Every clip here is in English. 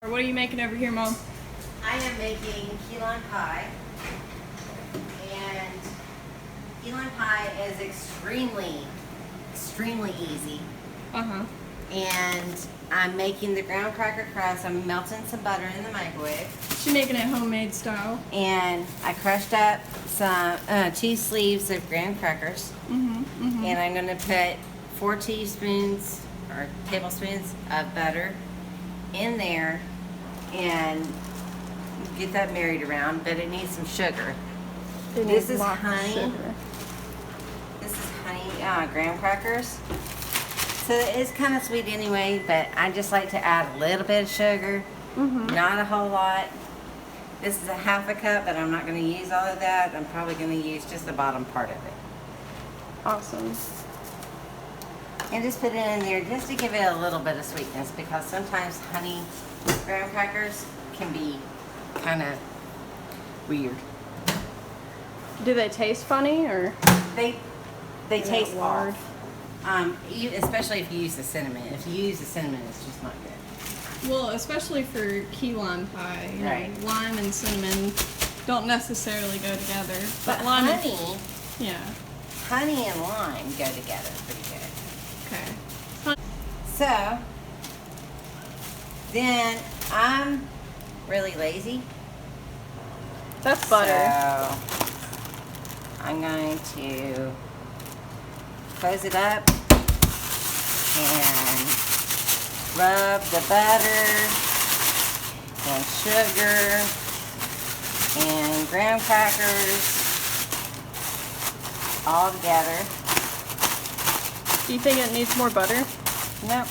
What are you making over here, Mom? I am making key lime pie, and key lime pie is extremely easy. And I'm making the graham cracker crust. I'm melting some butter in the microwave. She's making it homemade style. And I crushed up some 2 sleeves of graham crackers. And I'm gonna put 4 teaspoons or tablespoons of butter in there and get that married around, but it needs some sugar. This is honey. This is honey graham crackers. So it's kind of sweet anyway, but I just like to add a little bit of sugar, not a whole lot. This is a half a cup, but I'm not going to use all of that. I'm probably going to use just the bottom part of it. Awesome. And just put it in there just to give it a little bit of sweetness, because sometimes honey graham crackers can be kind of weird. Do they taste funny, or? They taste hard. Especially if you use the cinnamon. If you use the cinnamon, it's just not good. Well, especially for key lime pie, you Right. know, lime and cinnamon don't necessarily go together. But lime honey, honey and lime go together pretty good. Okay. So, then I'm really lazy. That's butter. So, I'm going to close it up and rub the butter and sugar and graham crackers all together. Do you think it needs more butter? Nope.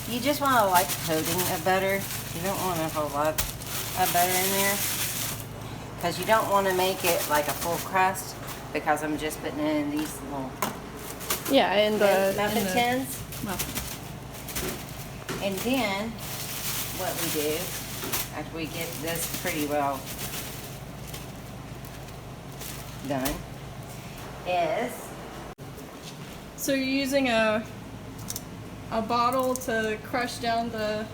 You just want a light coating of butter. You don't want a whole lot of butter in there, because you don't want to make it like a full crust, because I'm just putting it in these little in the muffin tins. Muffin. And then what we do after we get this pretty well done is, So you're using a bottle to crush down the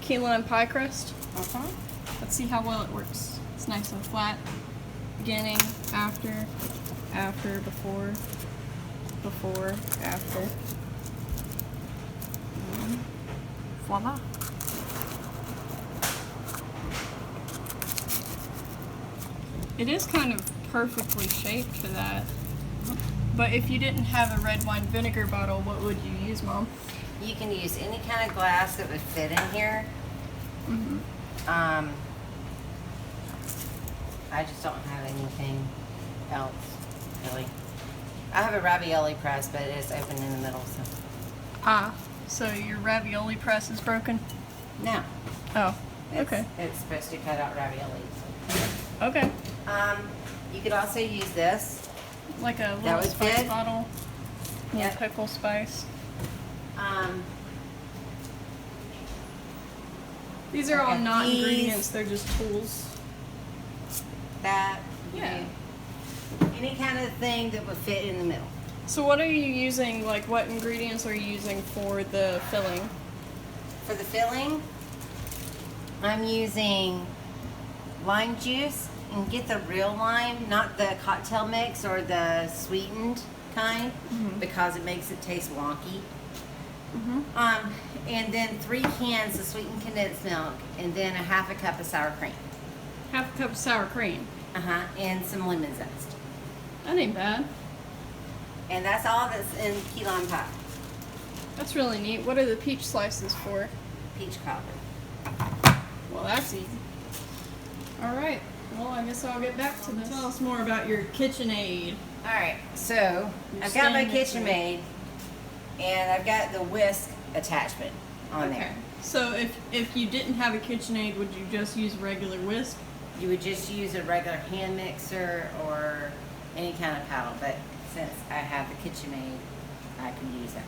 key lime pie crust? Let's see how well it works. It's nice and flat. Beginning, after, before, after. Voila. It is kind of perfectly shaped for that. But if you didn't have a red wine vinegar bottle, what would you use, Mom? you can use any kind of glass that would fit in here. I just don't have anything else, really. I have a ravioli press, but it's open in the middle, so. So your ravioli press is broken? No. Oh, okay. It's supposed to cut out raviolis. Okay. You could also use this. Like a That little would spice fit. bottle? Yeah. Little pickle spice. These are all not ingredients, they're just tools. That. Yeah. Any kind of thing that would fit in the middle. So what are you using, like what ingredients are you using for the filling? For the filling, I'm using lime juice, and get the real lime, not the cocktail mix or the sweetened kind, because it makes it taste wonky. And then 3 cans of sweetened condensed milk, and then a half a cup of sour cream. Half a cup of sour cream. And some lemon zest. That ain't bad. And that's all that's in key lime pie. That's really neat. What are the peach slices for? Peach cobbler. Well, that's easy. All right. Well, I guess I'll get back to this. Tell us more about your KitchenAid. Alright, so I've got my KitchenAid, and I've got the whisk attachment on there. So if you didn't have a KitchenAid, would you just use regular whisk? You would just use a regular hand mixer or any kind of paddle, but since I have the KitchenAid, I can use that.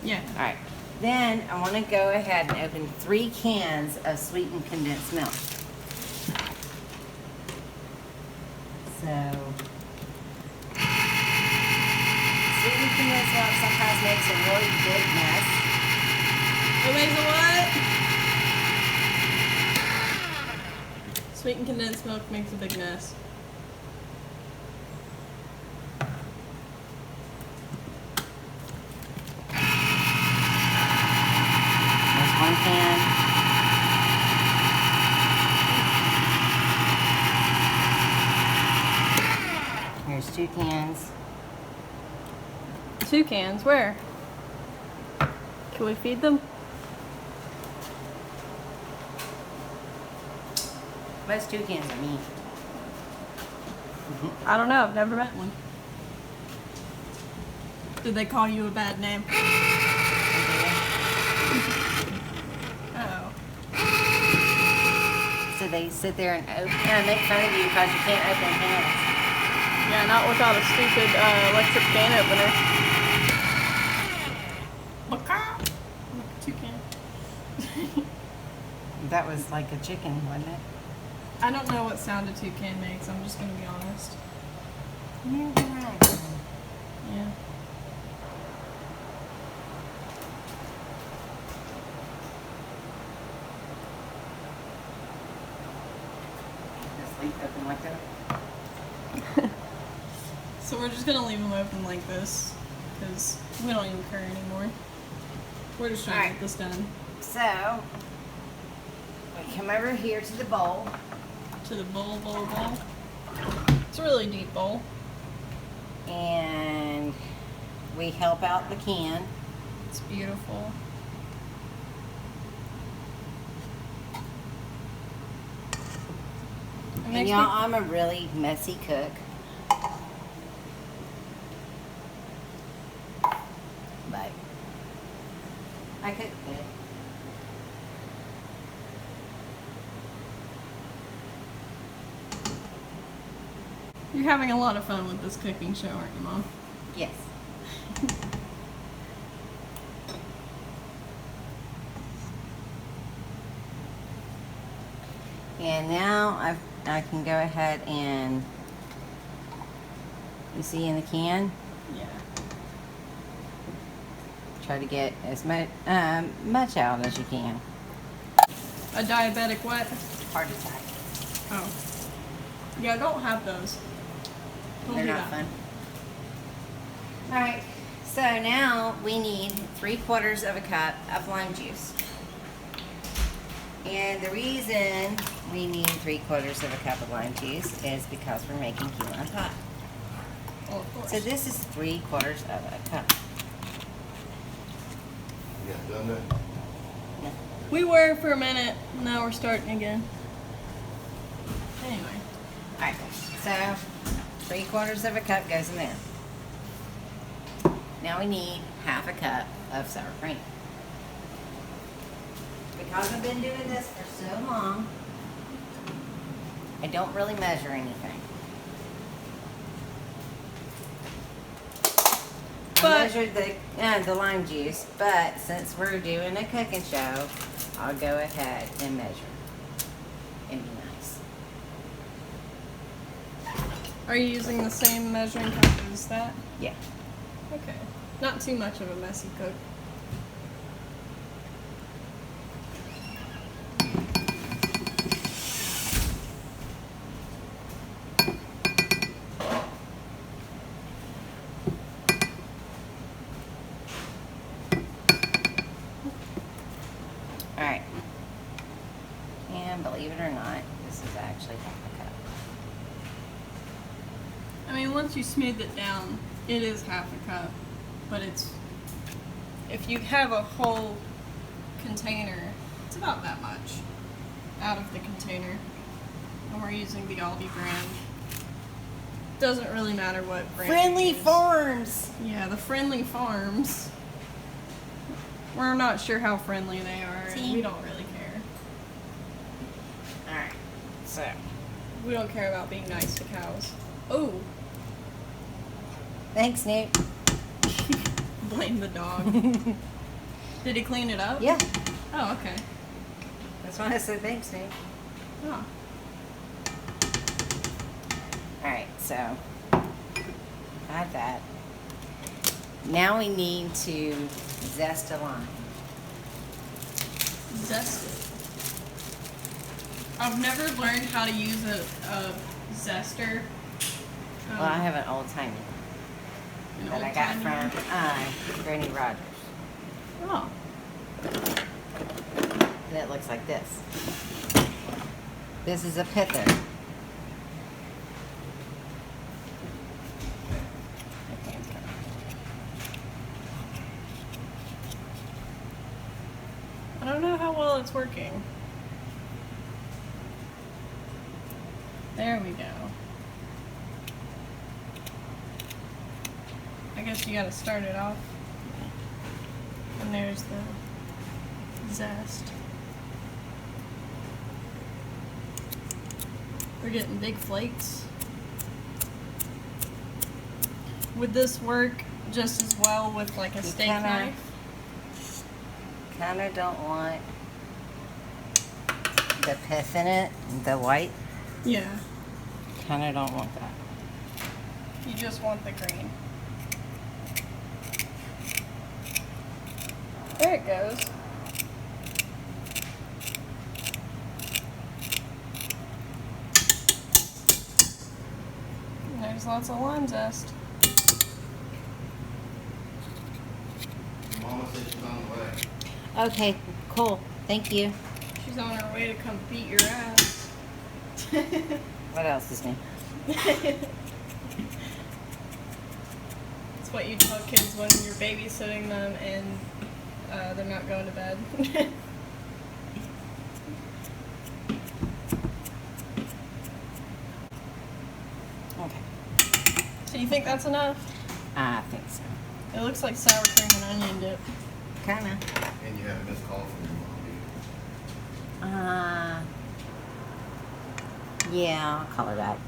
Yeah. Alright, then I want to go ahead and open 3 cans of sweetened condensed milk. So, sweetened condensed milk sometimes makes a really big mess. It makes a what? Sweetened condensed milk makes a big mess. There's one can. Here's 2 cans. 2 cans? Where? Can we feed them? Most 2 cans are me. I don't know. I've never met one. Did they call you a bad name? Uh-oh. So they sit there and make fun of you because you can't open cans. Yeah, not without a stupid electric can opener. Toucan. That was like a chicken, wasn't it? I don't know what sound a toucan makes. I'm just gonna be honest. Yeah, you're right. Yeah. Just leave it open like that. So we're just gonna leave them open like this because we don't even care anymore. We're just trying to get this done. So, we come over here to the bowl. To the bowl. It's a really deep bowl. And we help out the can. It's beautiful. And y'all, I'm a really messy cook. But I cook good. You're having a lot of fun with this cooking show, aren't you, Mom? Yes. And now I can go ahead and, you see in the can, Yeah. try to get as much out as you can. A diabetic what? Heart attack. Oh. Yeah, don't have those. Don't They're do not that. fun. Alright, so now we need 3/4 of a cup of lime juice. And the reason we need 3/4 of a cup of lime juice is because we're making key lime pie. Oh, of course. So this is 3/4 of a cup. Yeah, done that. We were for a minute. Now we're starting again. Anyway. Alright, so 3/4 of a cup goes in there. Now we need 1/2 cup of sour cream. Because I've been doing this for so long, I don't really measure anything. I But- measured the lime juice, but since we're doing a cooking show, I'll go ahead and measure and be nice. Are you using the same measuring cup as that? Yeah. Okay. Not too much of a messy cook. Alright. And believe it or not, this is actually 1/2 cup. I mean, once you smooth it down, it is 1/2 cup. But it's, if you have a whole container, it's about that much out of the container. And we're using the Aldi brand. Doesn't really matter what brand. Friendly you use. Farms! Yeah, the Friendly Farms. We're not sure how friendly they are, and See? we don't really care. Alright, so. We don't care about being nice to cows. Oh, Thanks, Nate. blame the dog. Did he clean it up? Yeah, Oh, okay. that's why I said thanks, Nate. Oh. Alright, so. Add that. Now we need to zest a lime. Zest it. I've never learned how to use a zester. Well, I have an old timey An that I got old-timey from Granny Rogers. Oh. And it looks like this. This is a pither. I don't know how well it's working. There we go. I guess you gotta start it off. And there's the zest. We're getting big flakes. Would this work just as well with like a steak knife? Kinda don't want the pith in it, the white. Yeah. Kinda don't want that. You just want the green. There it goes. And there's lots of lime zest. Mama said she's on the way. Okay, cool. Thank you. She's on her way to come beat your ass. What else is new? It's what you tell kids when you're babysitting them and they're not going to bed. Okay. So you think that's enough? I think so. It looks like sour cream and onion dip. Kinda. And you have a missed call from your mom. Yeah, I'll call her back.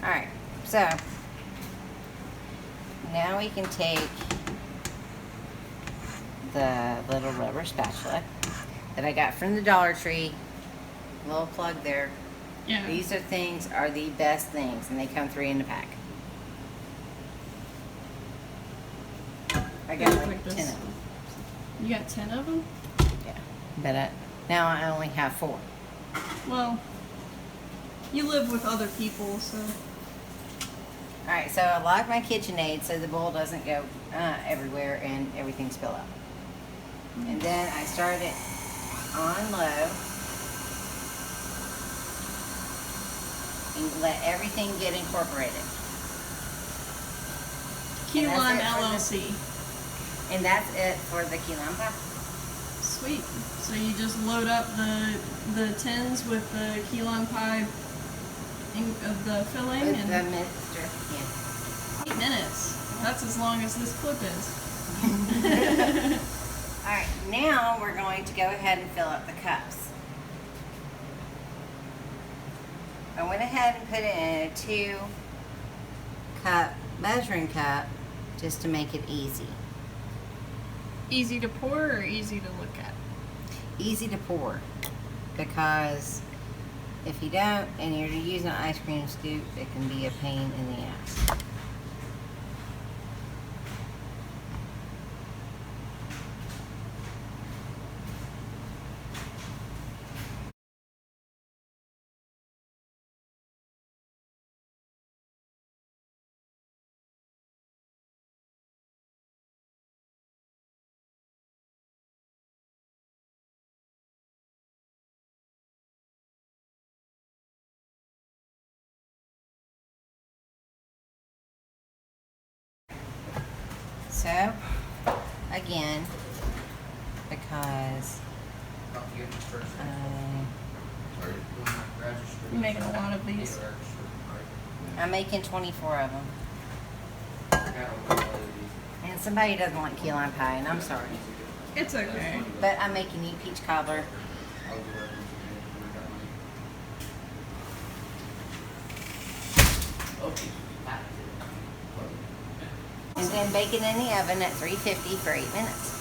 Alright, so now we can take the little rubber spatula that I got from the Dollar Tree. Little plug there. Yeah. These are the best things, and they come 3 in the pack. I got Look like like 10 this. of them. You got 10 of them? Yeah, but now I only have 4. Well, you live with other people, so. Alright, so I lock my KitchenAid so the bowl doesn't go everywhere and everything spill out. And then I start it on low and let everything get incorporated. KeyLime that's LLC. And that's it for the KeyLime Pie. Sweet. So you just load up the tins with the KeyLime Pie of the filling With and the mixture, yeah. 8 minutes. That's as long as this clip is. Alright, now we're going to go ahead and fill up the cups. I went ahead and put it in a 2-cup measuring cup just to make it easy. Easy to pour or easy to look at? Easy to pour, because if you don't and you're using an ice cream scoop, it can be a pain in the ass. So, again, because You're making a lot of these. I'm making 24 of them. And somebody doesn't want key lime pie, and I'm sorry. It's okay. But I'm making you peach cobbler. And then bake it in the oven at 350 for 8 minutes.